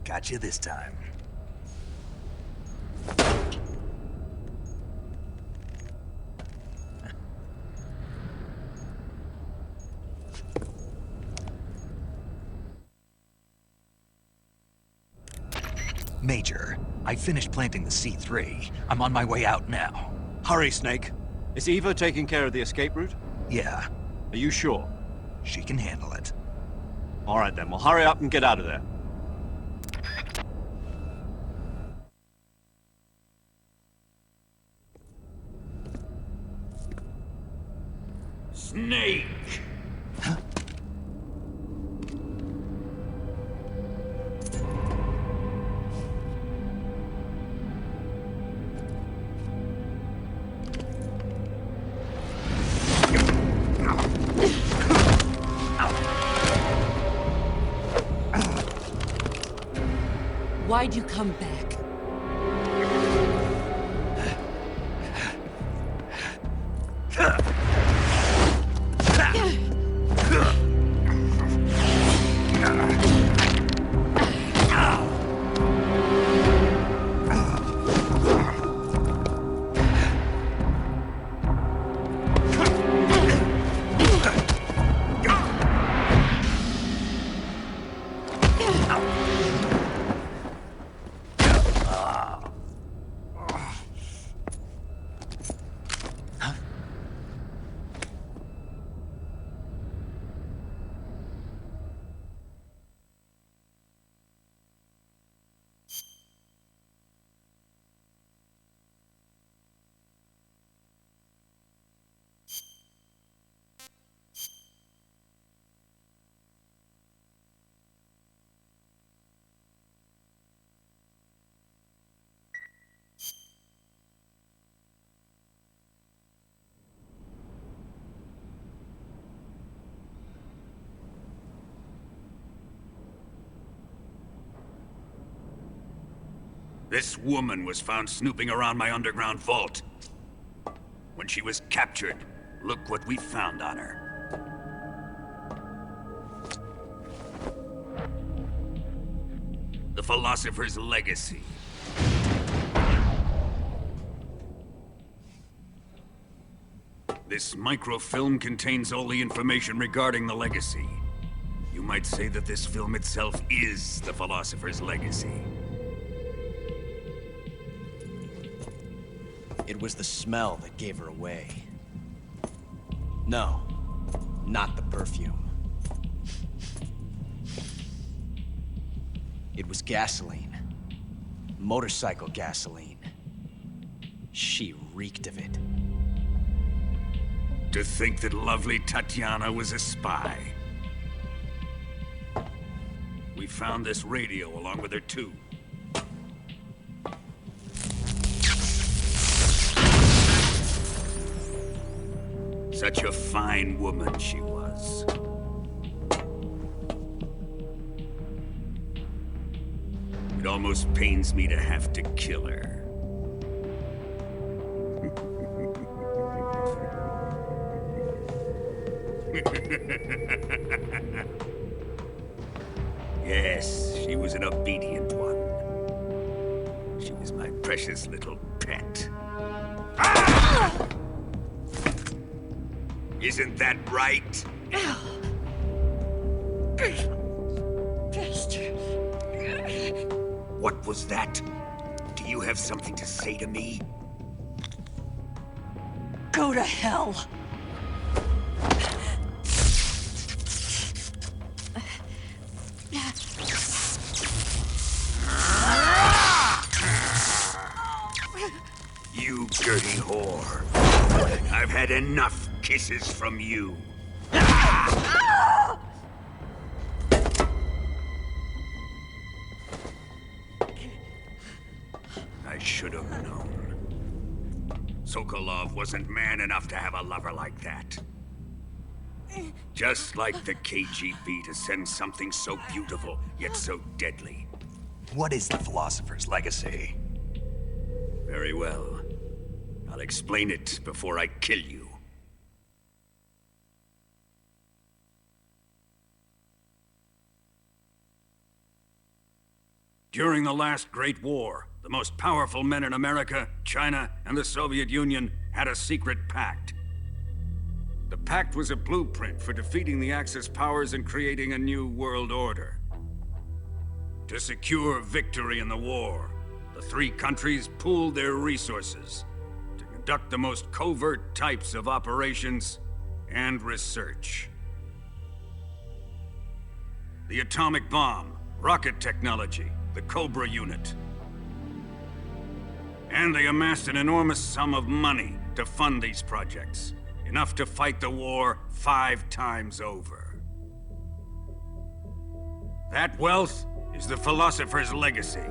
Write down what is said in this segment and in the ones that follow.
Got you this time. Major, I finished planting the C3. I'm on my way out now. Hurry, Snake. Is Eva taking care of the escape route? Yeah, Are you sure? she can handle it. All right then, well hurry up and get out of there. Snake! Why'd you come back? This woman was found snooping around my underground vault. When she was captured, look what we found on her. The Philosopher's Legacy. This microfilm contains all the information regarding the Legacy. You might say that this film itself is the Philosopher's Legacy. It was the smell that gave her away. No, not the perfume. It was gasoline. Motorcycle gasoline. She reeked of it. To think that lovely Tatiana was a spy. We found this radio along with her too. Such a fine woman she was. It almost pains me to have to kill her. Yes, she was an obedient one. She was my precious little pet. Ah! Isn't that right? What was that? Do you have something to say to me? Go to hell! You dirty whore. I've had enough kisses from you. I should have known. Sokolov wasn't man enough to have a lover like that. Just like the KGB to send something so beautiful, yet so deadly. What is the Philosopher's Legacy? Very well. I'll explain it before I kill you. During the last Great War, the most powerful men in America, China, and the Soviet Union had a secret pact. The pact was a blueprint for defeating the Axis powers and creating a new world order. To secure victory in the war, the three countries pooled their resources to conduct the most covert types of operations and research. The atomic bomb, rocket technology, the Cobra unit. And they amassed an enormous sum of money to fund these projects, enough to fight the war 5 times over. That wealth is the Philosopher's legacy.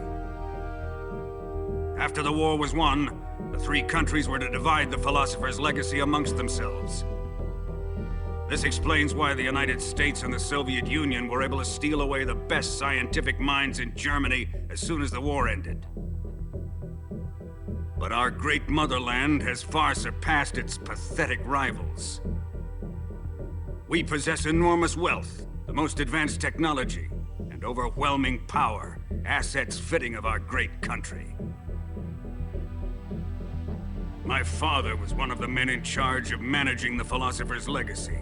After the war was won, the three countries were to divide the Philosopher's legacy amongst themselves. This explains why the United States and the Soviet Union were able to steal away the best scientific minds in Germany as soon as the war ended. But our great motherland has far surpassed its pathetic rivals. We possess enormous wealth, the most advanced technology, and overwhelming power, assets fitting of our great country. My father was one of the men in charge of managing the Philosopher's legacy.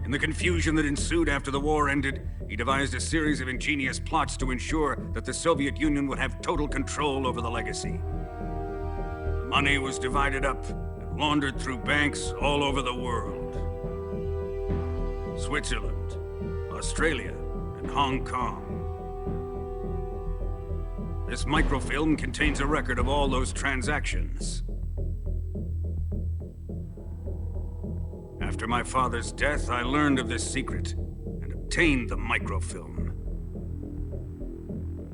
In the confusion that ensued after the war ended, he devised a series of ingenious plots to ensure that the Soviet Union would have total control over the legacy. The money was divided up and laundered through banks all over the world. Switzerland, Australia, and Hong Kong. This microfilm contains a record of all those transactions. After my father's death, I learned of this secret and obtained the microfilm.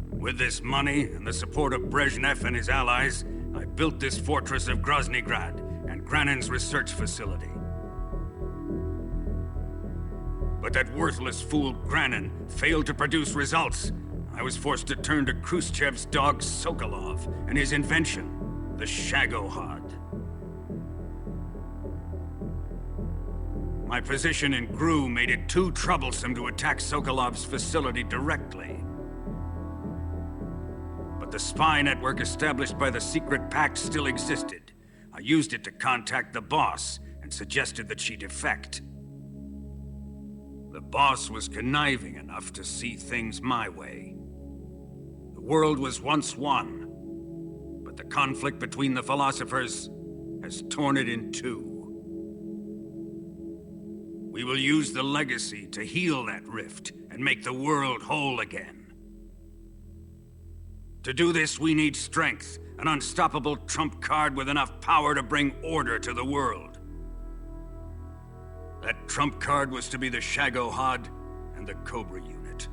With this money and the support of Brezhnev and his allies, I built this fortress of Groznygrad and Granin's research facility. But that worthless fool Granin failed to produce results. I was forced to turn to Khrushchev's dog Sokolov and his invention, the Shagohod. My position in GRU made it too troublesome to attack Sokolov's facility directly. But the spy network established by the secret pact still existed. I used it to contact the boss and suggested that she defect. The boss was conniving enough to see things my way. The world was once one, but the conflict between the philosophers has torn it in two. We will use the legacy to heal that rift and make the world whole again. To do this, we need strength, an unstoppable trump card with enough power to bring order to the world. That trump card was to be the Shagohod and the Cobra unit.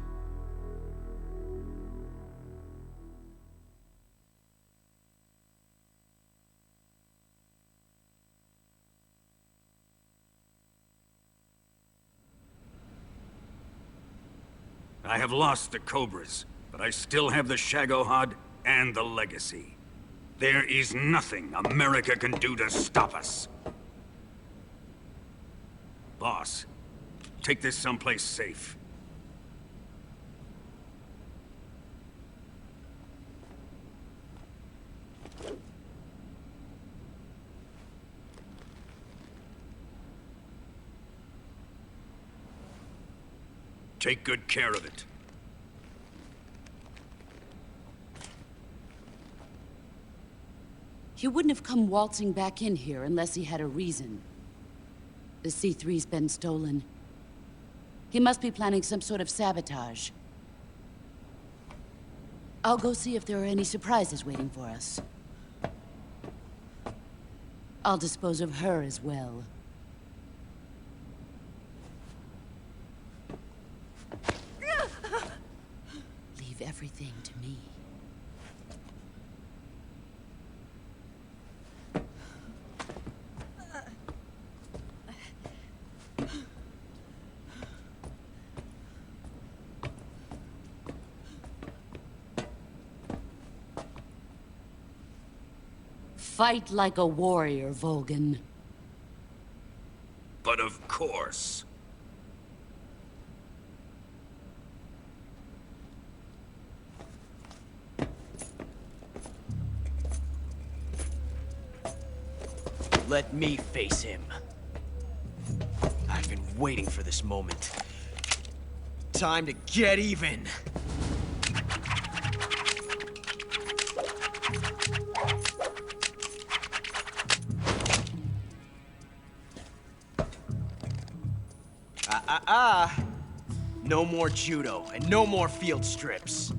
I have lost the Cobras, but I still have the Shagohod and the legacy. There is nothing America can do to stop us. Boss, take this someplace safe. Take good care of it. He wouldn't have come waltzing back in here unless he had a reason. The C3's been stolen. He must be planning some sort of sabotage. I'll go see if there are any surprises waiting for us. I'll dispose of her as well. Leave everything to me. Fight like a warrior, Volgin. But of course. Let me face him. I've been waiting for this moment. Time to get even! No more judo, and no more field strips.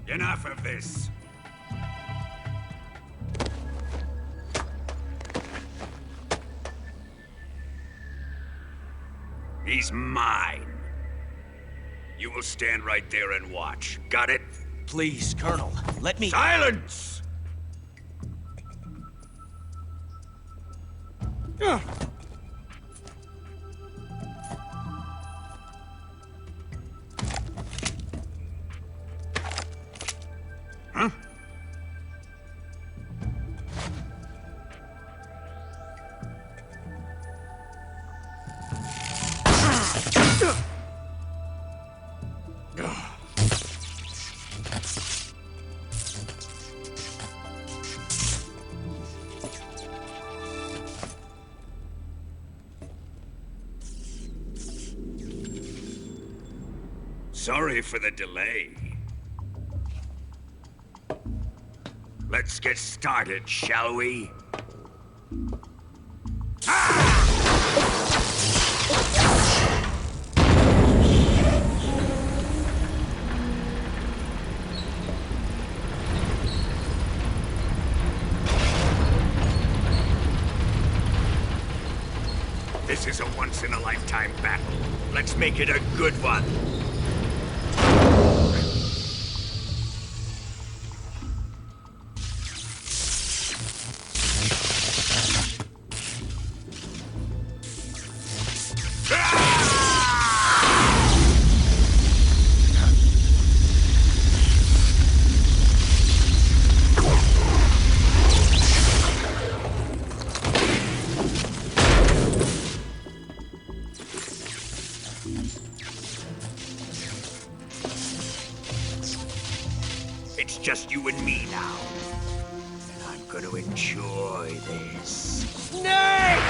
Enough of this. He's mine. You will stand right there and watch. Got it? Please, Colonel, let me— Silence! Huh? Sorry for the delay. Let's get started, shall we? This is a once-in-a-lifetime battle. Let's make it a good one. It's just you and me now. And I'm gonna enjoy this. Snake!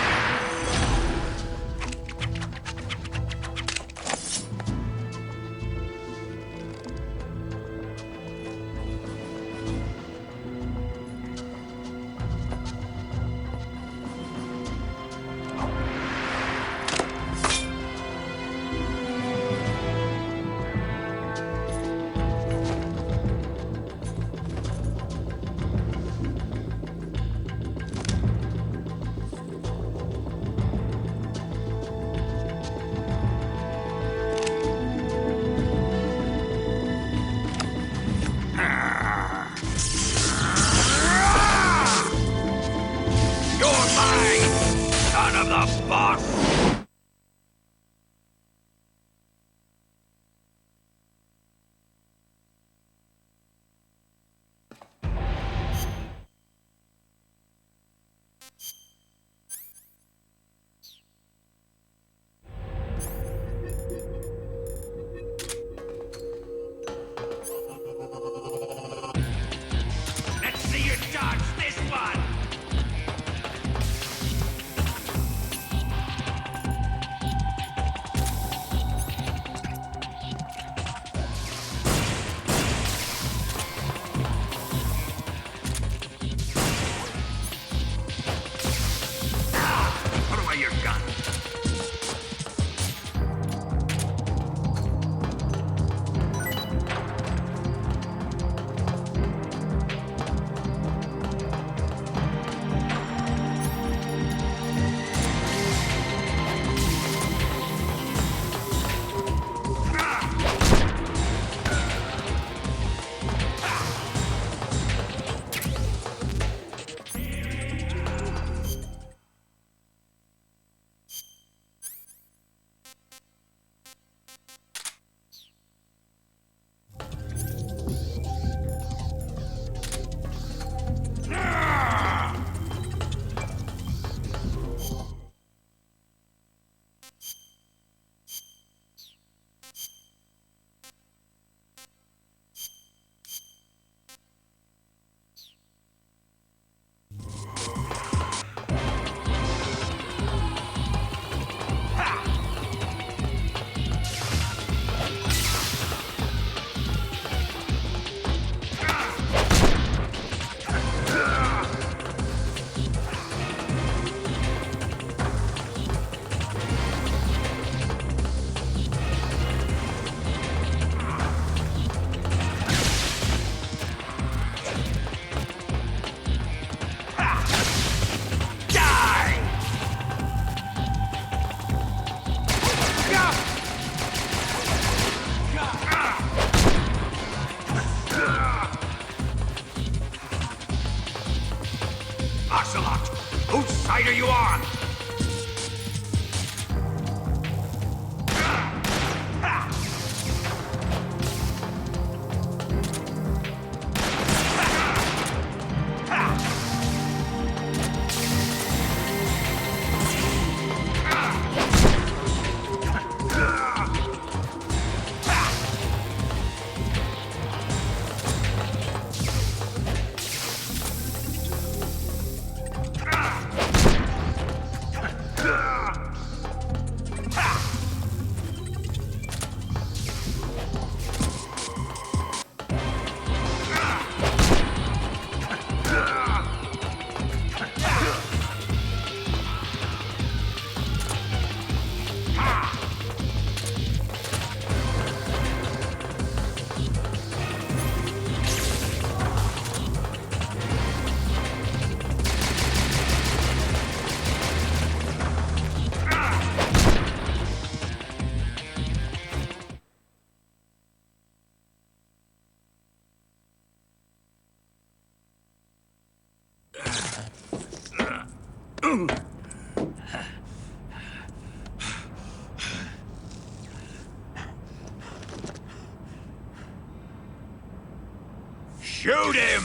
Shoot him!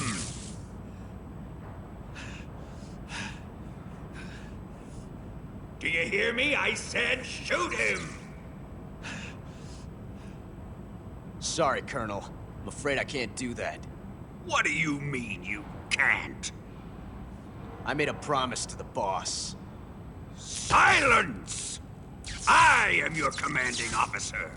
Do you hear me? I said shoot him! Sorry, Colonel. I'm afraid I can't do that. What do you mean you can't? I made a promise to the boss. Silence! I am your commanding officer.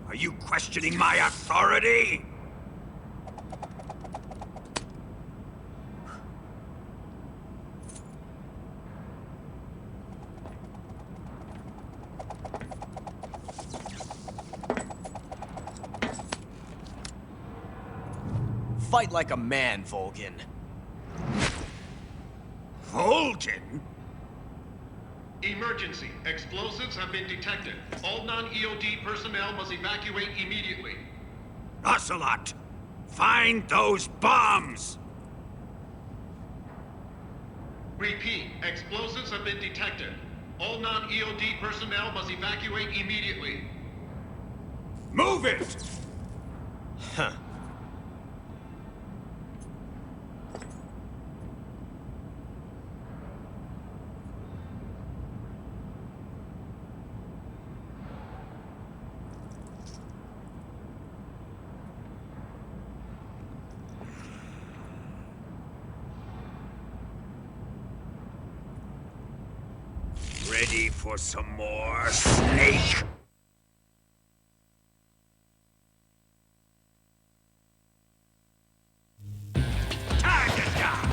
Are you questioning my authority? Fight like a man, Volgin. Volgin? Emergency. Explosives have been detected. All non-EOD personnel must evacuate immediately. Ocelot! Find those bombs! Repeat. Explosives have been detected. All non-EOD personnel must evacuate immediately. Move it! Huh. Ready for some more, Snake? Time to die!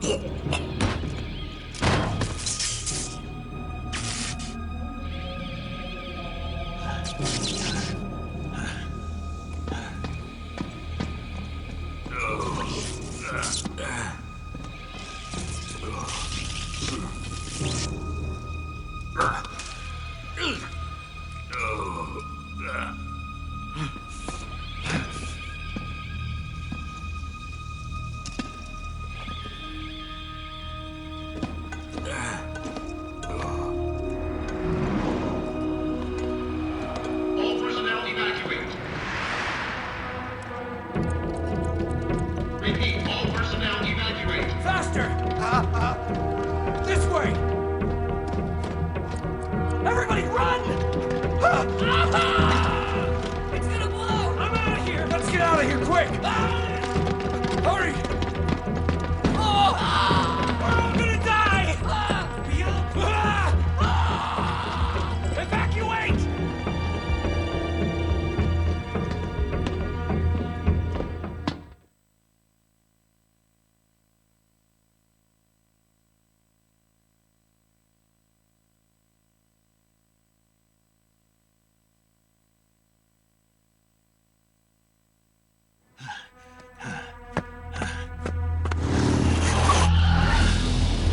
All personnel evacuate. Repeat, all personnel evacuate. Faster! This way! Everybody run! It's gonna blow! I'm out of here! Let's get out of here, quick! Hurry! Oh! We're all gonna die! Evacuate!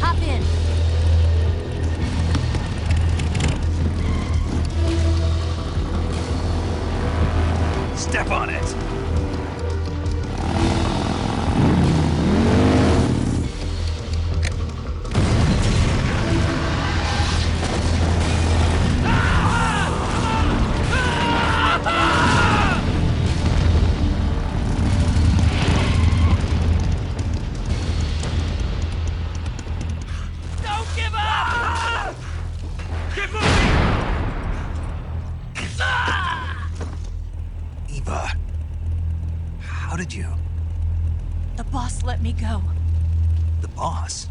Hop in. Step on it! Don't give up! Keep moving! Eva, how did you... The boss let me go. The boss?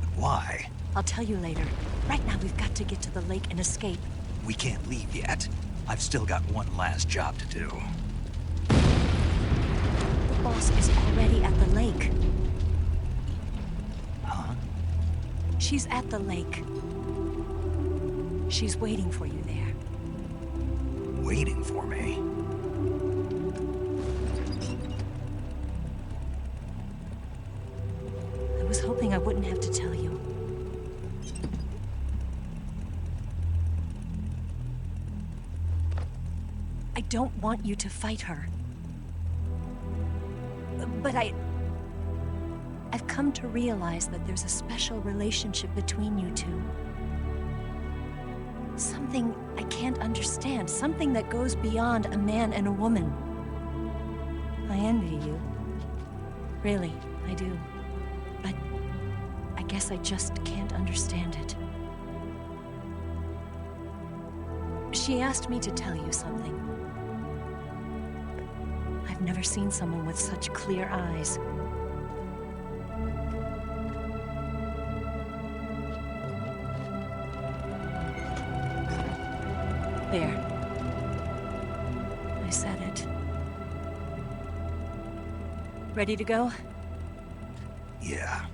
But why? I'll tell you later. Right now, we've got to get to the lake and escape. We can't leave yet. I've still got one last job to do. The boss is already at the lake. Huh? She's at the lake. She's waiting for you there. Waiting for me. I was hoping I wouldn't have to tell you. I don't want you to fight her. But I've come to realize that there's a special relationship between you two. Something I can't understand. Something that goes beyond a man and a woman. I envy you. Really, I do. But I guess I just can't understand it. She asked me to tell you something. I've never seen someone with such clear eyes. There. I said it. Ready to go? Yeah.